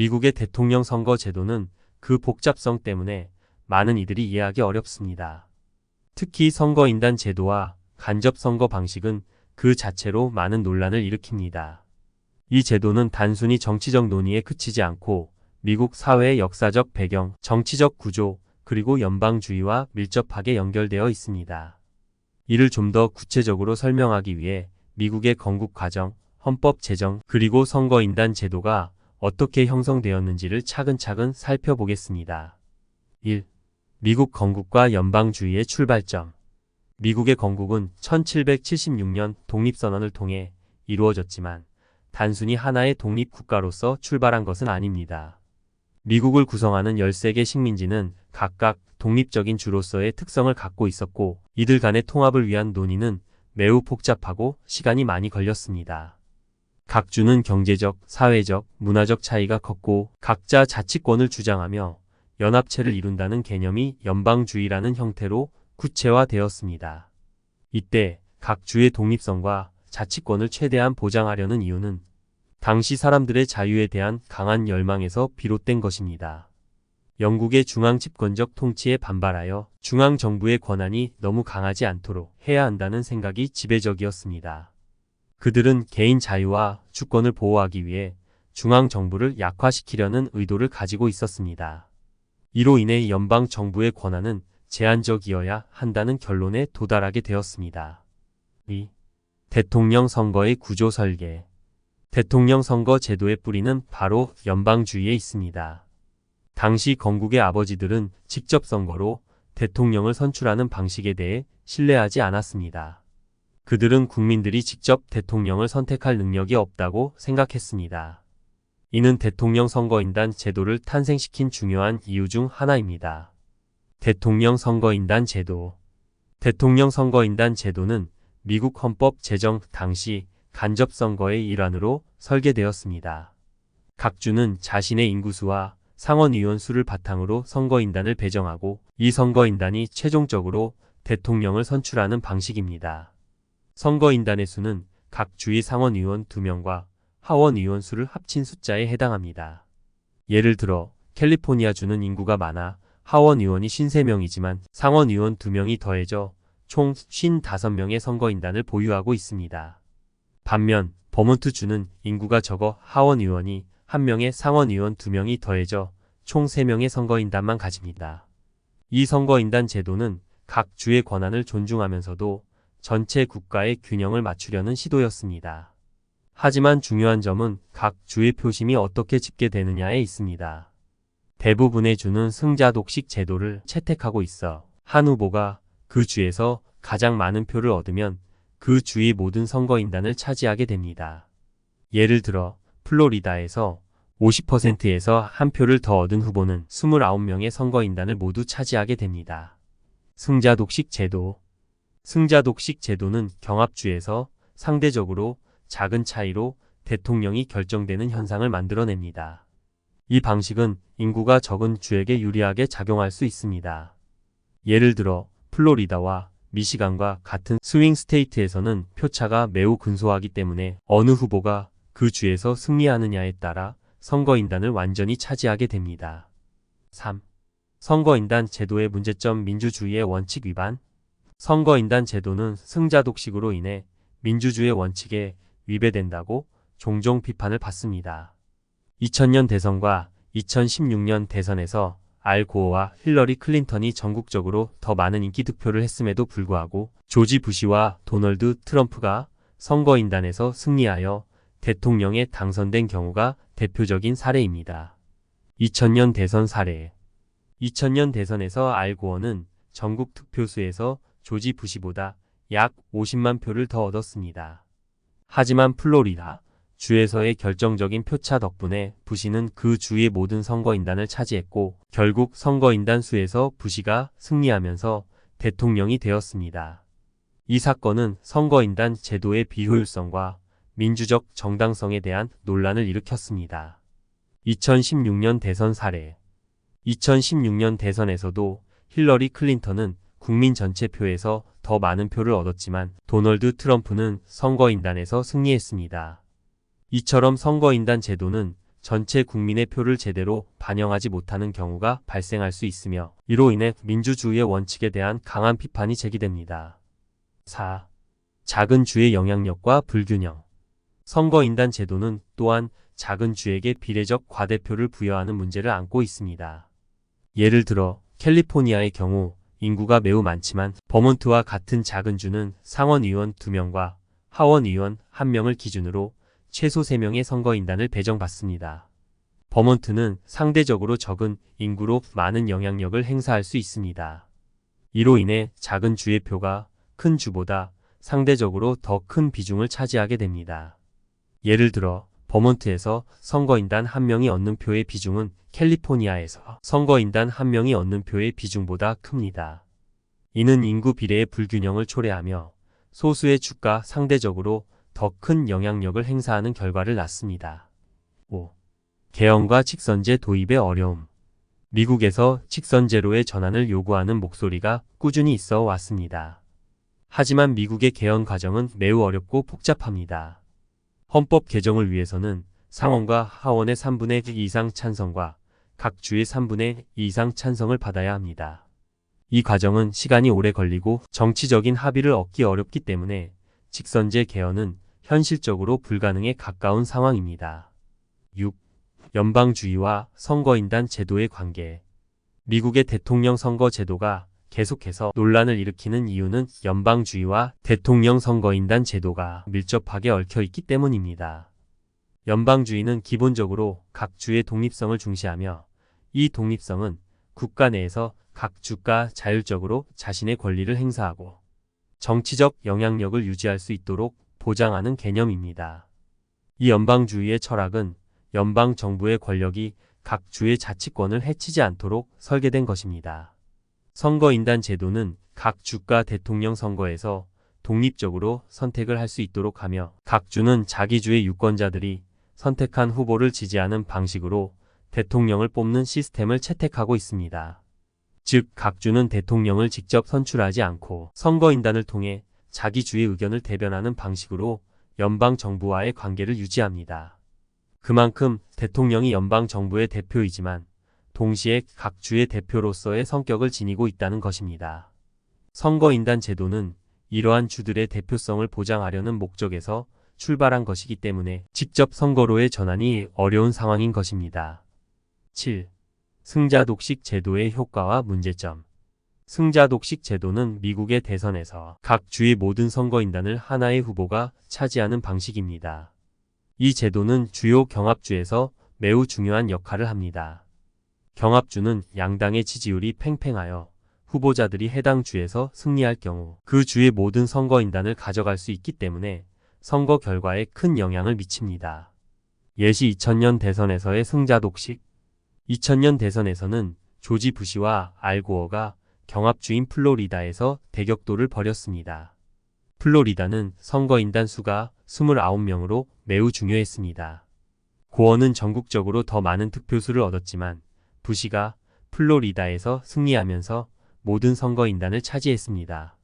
미국의 대통령 선거 제도는 그 복잡성 때문에 많은 이들이 이해하기 어렵습니다. 특히 선거인단 제도와 간접 선거 방식은 그 자체로 많은 논란을 일으킵니다. 이 제도는 단순히 정치적 논의에 그치지 않고 미국 사회의 역사적 배경, 정치적 구조, 그리고 연방주의와 밀접하게 연결되어 있습니다. 이를 좀 더 구체적으로 설명하기 위해 미국의 건국 과정, 헌법 제정, 그리고 선거인단 제도가 어떻게 형성되었는지를 차근차근 살펴보겠습니다. 1. 미국 건국과 연방주의의 출발점. 미국의 건국은 1776년 독립선언을 통해 이루어졌지만 단순히 하나의 독립국가로서 출발한 것은 아닙니다. 미국을 구성하는 13개 식민지는 각각 독립적인 주로서의 특성을 갖고 있었고 이들 간의 통합을 위한 논의는 매우 복잡하고 시간이 많이 걸렸습니다. 각 주는 경제적, 사회적, 문화적 차이가 컸고 각자 자치권을 주장하며 연합체를 이룬다는 개념이 연방주의라는 형태로 구체화되었습니다. 이때 각 주의 독립성과 자치권을 최대한 보장하려는 이유는 당시 사람들의 자유에 대한 강한 열망에서 비롯된 것입니다. 영국의 중앙 집권적 통치에 반발하여 중앙정부의 권한이 너무 강하지 않도록 해야 한다는 생각이 지배적이었습니다. 그들은 개인 자유와 주권을 보호하기 위해 중앙정부를 약화시키려는 의도를 가지고 있었습니다. 이로 인해 연방정부의 권한은 제한적이어야 한다는 결론에 도달하게 되었습니다. 2. 대통령 선거의 구조 설계. 대통령 선거 제도의 뿌리는 바로 연방주의에 있습니다. 당시 건국의 아버지들은 직접 선거로 대통령을 선출하는 방식에 대해 신뢰하지 않았습니다. 그들은 국민들이 직접 대통령을 선택할 능력이 없다고 생각했습니다. 이는 대통령 선거인단 제도를 탄생시킨 중요한 이유 중 하나입니다. 대통령 선거인단 제도. 대통령 선거인단 제도는 미국 헌법 제정 당시 간접 선거의 일환으로 설계되었습니다. 각 주는 자신의 인구수와 상원의원 수를 바탕으로 선거인단을 배정하고 이 선거인단이 최종적으로 대통령을 선출하는 방식입니다. 선거인단의 수는 각 주의 상원의원 2명과 하원의원 수를 합친 숫자에 해당합니다. 예를 들어 캘리포니아 주는 인구가 많아 하원의원이 53명이지만 상원의원 2명이 더해져 총 55명의 선거인단을 보유하고 있습니다. 반면 버몬트 주는 인구가 적어 하원의원이 1명에 상원의원 2명이 더해져 총 3명의 선거인단만 가집니다. 이 선거인단 제도는 각 주의 권한을 존중하면서도 전체 국가의 균형을 맞추려는 시도였습니다. 하지만 중요한 점은 각 주의 표심이 어떻게 집계되느냐에 있습니다. 대부분의 주는 승자 독식 제도를 채택하고 있어 한 후보가 그 주에서 가장 많은 표를 얻으면 그 주의 모든 선거인단을 차지하게 됩니다. 예를 들어 플로리다에서 50%에서 한 표를 더 얻은 후보는 29명의 선거인단을 모두 차지하게 됩니다. 승자 독식 제도. 승자 독식 제도는 경합주에서 상대적으로 작은 차이로 대통령이 결정되는 현상을 만들어냅니다. 이 방식은 인구가 적은 주에게 유리하게 작용할 수 있습니다. 예를 들어 플로리다와 미시간과 같은 스윙 스테이트에서는 표차가 매우 근소하기 때문에 어느 후보가 그 주에서 승리하느냐에 따라 선거인단을 완전히 차지하게 됩니다. 3. 선거인단 제도의 문제점. 민주주의의 원칙 위반. 선거인단 제도는 승자 독식으로 인해 민주주의의 원칙에 위배된다고 종종 비판을 받습니다. 2000년 대선과 2016년 대선에서 알 고어와 힐러리 클린턴이 전국적으로 더 많은 인기 득표를 했음에도 불구하고 조지 부시와 도널드 트럼프가 선거인단에서 승리하여 대통령에 당선된 경우가 대표적인 사례입니다. 2000년 대선 사례. 2000년 대선에서 알 고어는 전국 득표수에서 조지 부시보다 약 50만 표를 더 얻었습니다. 하지만 플로리다 주에서의 결정적인 표차 덕분에 부시는 그 주의 모든 선거인단을 차지했고 결국 선거인단 수에서 부시가 승리하면서 대통령이 되었습니다. 이 사건은 선거인단 제도의 비효율성과 민주적 정당성에 대한 논란을 일으켰습니다. 2016년 대선 사례. 2016년 대선에서도 힐러리 클린턴은 국민 전체 표에서 더 많은 표를 얻었지만 도널드 트럼프는 선거인단에서 승리했습니다. 이처럼 선거인단 제도는 전체 국민의 표를 제대로 반영하지 못하는 경우가 발생할 수 있으며 이로 인해 민주주의의 원칙에 대한 강한 비판이 제기됩니다. 4. 작은 주의 영향력과 불균형. 선거인단 제도는 또한 작은 주에게 비례적 과대표를 부여하는 문제를 안고 있습니다. 예를 들어 캘리포니아의 경우 인구가 매우 많지만 버몬트와 같은 작은 주는 상원의원 2명과 하원의원 1명을 기준으로 최소 3명의 선거인단을 배정받습니다. 버몬트는 상대적으로 적은 인구로 많은 영향력을 행사할 수 있습니다. 이로 인해 작은 주의 표가 큰 주보다 상대적으로 더 큰 비중을 차지하게 됩니다. 예를 들어 버몬트에서 선거인단 1명이 얻는 표의 비중은 캘리포니아에서 선거인단 1명이 얻는 표의 비중보다 큽니다. 이는 인구 비례의 불균형을 초래하며 소수의 주가 상대적으로 더 큰 영향력을 행사하는 결과를 낳습니다. 5. 개헌과 직선제 도입의 어려움. 미국에서 직선제로의 전환을 요구하는 목소리가 꾸준히 있어 왔습니다. 하지만 미국의 개헌 과정은 매우 어렵고 복잡합니다. 헌법 개정을 위해서는 상원과 하원의 3분의 1 이상 찬성과 각 주의 3분의 2 이상 찬성을 받아야 합니다. 이 과정은 시간이 오래 걸리고 정치적인 합의를 얻기 어렵기 때문에 직선제 개헌은 현실적으로 불가능에 가까운 상황입니다. 6. 연방주의와 선거인단 제도의 관계. 미국의 대통령 선거 제도가 계속해서 논란을 일으키는 이유는 연방주의와 대통령 선거인단 제도가 밀접하게 얽혀 있기 때문입니다. 연방주의는 기본적으로 각 주의 독립성을 중시하며 이 독립성은 국가 내에서 각 주가 자율적으로 자신의 권리를 행사하고 정치적 영향력을 유지할 수 있도록 보장하는 개념입니다. 이 연방주의의 철학은 연방 정부의 권력이 각 주의 자치권을 해치지 않도록 설계된 것입니다. 선거인단 제도는 각 주가 대통령 선거에서 독립적으로 선택을 할 수 있도록 하며 각 주는 자기 주의 유권자들이 선택한 후보를 지지하는 방식으로 대통령을 뽑는 시스템을 채택하고 있습니다. 즉, 각 주는 대통령을 직접 선출하지 않고 선거인단을 통해 자기 주의 의견을 대변하는 방식으로 연방 정부와의 관계를 유지합니다. 그만큼 대통령이 연방 정부의 대표이지만 동시에 각 주의 대표로서의 성격을 지니고 있다는 것입니다. 선거인단 제도는 이러한 주들의 대표성을 보장하려는 목적에서 출발한 것이기 때문에 직접 선거로의 전환이 어려운 상황인 것입니다. 7. 승자 독식 제도의 효과와 문제점. 승자 독식 제도는 미국의 대선에서 각 주의 모든 선거인단을 하나의 후보가 차지하는 방식입니다. 이 제도는 주요 경합주에서 매우 중요한 역할을 합니다. 경합주는 양당의 지지율이 팽팽하여 후보자들이 해당 주에서 승리할 경우 그 주의 모든 선거인단을 가져갈 수 있기 때문에 선거 결과에 큰 영향을 미칩니다. 예시 2000년 대선에서의 승자 독식. 2000년 대선에서는 조지 부시와 알 고어가 경합주인 플로리다에서 대격돌을 벌였습니다. 플로리다는 선거인단 수가 29명으로 매우 중요했습니다. 고어는 전국적으로 더 많은 득표수를 얻었지만 부시가 플로리다에서 승리하면서 모든 선거인단을 차지했습니다.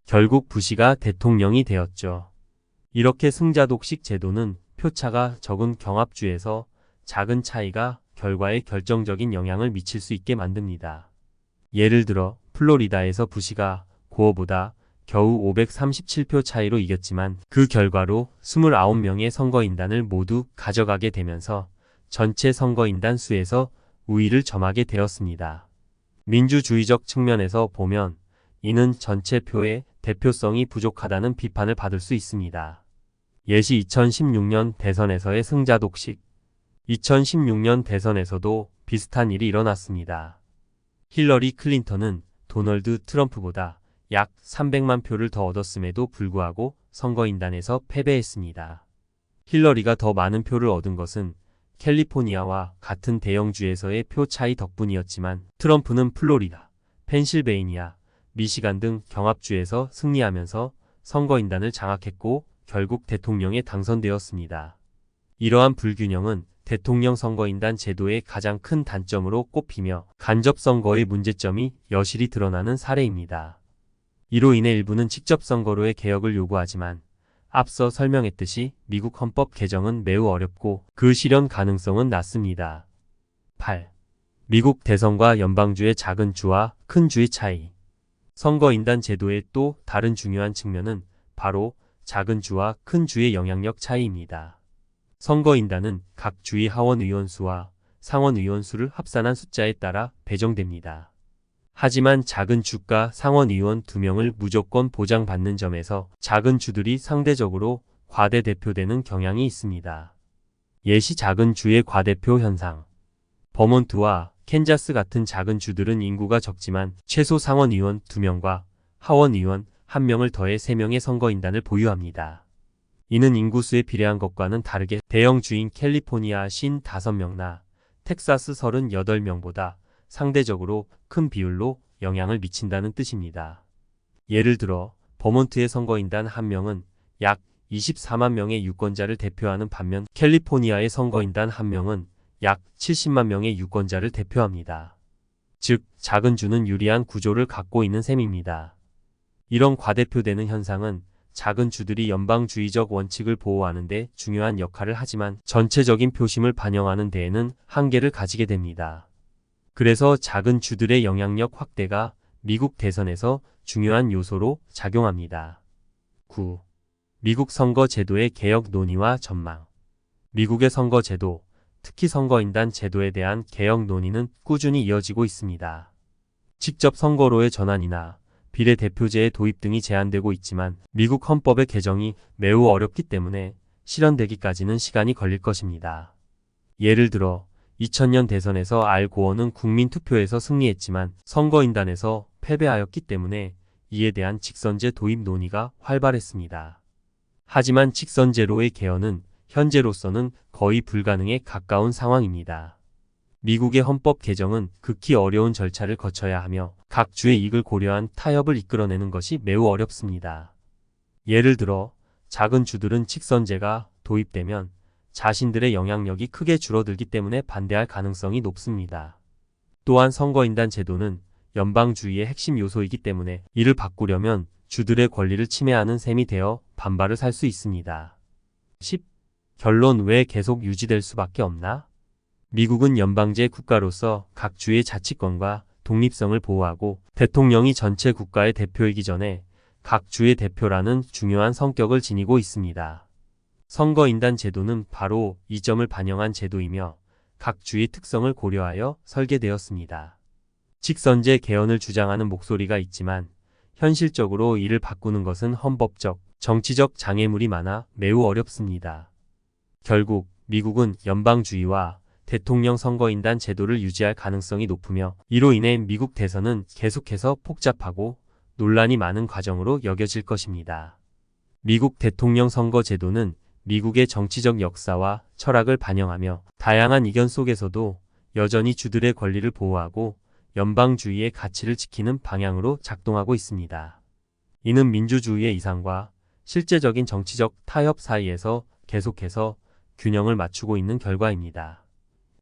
결국 부시가 대통령이 되었죠. 이렇게 승자 독식 제도는 표차가 적은 경합주에서 작은 차이가 결과에 결정적인 영향을 미칠 수 있게 만듭니다. 예를 들어 플로리다에서 부시가 고어보다 겨우 537표 차이로 이겼지만 그 결과로 29명의 선거인단을 모두 가져가게 되면서 전체 선거인단 수에서 우위를 점하게 되었습니다. 민주주의적 측면에서 보면 이는 전체 표의 대표성이 부족하다는 비판을 받을 수 있습니다. 예시 2016년 대선에서의 승자 독식. 2016년 대선에서도 비슷한 일이 일어났습니다. 힐러리 클린턴은 도널드 트럼프보다 약 300만 표를 더 얻었음에도 불구하고 선거인단에서 패배했습니다. 힐러리가 더 많은 표를 얻은 것은 캘리포니아와 같은 대형주에서의 표 차이 덕분이었지만 트럼프는 플로리다, 펜실베이니아, 미시간 등 경합주에서 승리하면서 선거인단을 장악했고 결국 대통령에 당선되었습니다. 이러한 불균형은 대통령 선거인단 제도의 가장 큰 단점으로 꼽히며 간접선거의 문제점이 여실히 드러나는 사례입니다. 이로 인해 일부는 직접선거로의 개혁을 요구하지만 앞서 설명했듯이 미국 헌법 개정은 매우 어렵고 그 실현 가능성은 낮습니다. 8. 미국 대선과 연방주의 작은 주와 큰 주의 차이. 선거인단 제도의 또 다른 중요한 측면은 바로 작은 주와 큰 주의 영향력 차이입니다. 선거인단은 각 주의 하원 의원 수와 상원 의원 수를 합산한 숫자에 따라 배정됩니다. 하지만 작은 주가 상원 의원 2명을 무조건 보장받는 점에서 작은 주들이 상대적으로 과대대표되는 경향이 있습니다. 예시 작은 주의 과대표 현상. 버몬트와 캔자스 같은 작은 주들은 인구가 적지만 최소 상원 의원 2명과 하원 의원 1명을 더해 3명의 선거인단을 보유합니다. 이는 인구수에 비례한 것과는 다르게 대형 주인 캘리포니아 55명나 텍사스 38명보다 상대적으로 큰 비율로 영향을 미친다는 뜻입니다. 예를 들어 버몬트의 선거인단 1명은 약 24만 명의 유권자를 대표하는 반면 캘리포니아의 선거인단 1명은 약 70만 명의 유권자를 대표합니다. 즉, 작은 주는 유리한 구조를 갖고 있는 셈입니다. 이런 과대표되는 현상은 작은 주들이 연방주의적 원칙을 보호하는 데 중요한 역할을 하지만 전체적인 표심을 반영하는 데에는 한계를 가지게 됩니다. 그래서 작은 주들의 영향력 확대가 미국 대선에서 중요한 요소로 작용합니다. 9. 미국 선거 제도의 개혁 논의와 전망. 미국의 선거 제도, 특히 선거인단 제도에 대한 개혁 논의는 꾸준히 이어지고 있습니다. 직접 선거로의 전환이나 비례대표제의 도입 등이 제안되고 있지만 미국 헌법의 개정이 매우 어렵기 때문에 실현되기까지는 시간이 걸릴 것입니다. 예를 들어 2000년 대선에서 알 고어는 국민투표에서 승리했지만 선거인단에서 패배하였기 때문에 이에 대한 직선제 도입 논의가 활발했습니다. 하지만 직선제로의 개헌은 현재로서는 거의 불가능에 가까운 상황입니다. 미국의 헌법 개정은 극히 어려운 절차를 거쳐야 하며 각 주의 이익을 고려한 타협을 이끌어내는 것이 매우 어렵습니다. 예를 들어 작은 주들은 직선제가 도입되면 자신들의 영향력이 크게 줄어들기 때문에 반대할 가능성이 높습니다. 또한 선거인단 제도는 연방주의의 핵심 요소이기 때문에 이를 바꾸려면 주들의 권리를 침해하는 셈이 되어 반발을 살 수 있습니다. 10. 결론 왜 계속 유지될 수밖에 없나? 미국은 연방제 국가로서 각 주의 자치권과 독립성을 보호하고 대통령이 전체 국가의 대표이기 전에 각 주의 대표라는 중요한 성격을 지니고 있습니다. 선거인단 제도는 바로 이 점을 반영한 제도이며 각 주의 특성을 고려하여 설계되었습니다. 직선제 개헌을 주장하는 목소리가 있지만 현실적으로 이를 바꾸는 것은 헌법적, 정치적 장애물이 많아 매우 어렵습니다. 결국 미국은 연방주의와 대통령 선거인단 제도를 유지할 가능성이 높으며 이로 인해 미국 대선은 계속해서 복잡하고 논란이 많은 과정으로 여겨질 것입니다. 미국 대통령 선거 제도는 미국의 정치적 역사와 철학을 반영하며 다양한 이견 속에서도 여전히 주들의 권리를 보호하고 연방주의의 가치를 지키는 방향으로 작동하고 있습니다. 이는 민주주의의 이상과 실제적인 정치적 타협 사이에서 계속해서 균형을 맞추고 있는 결과입니다.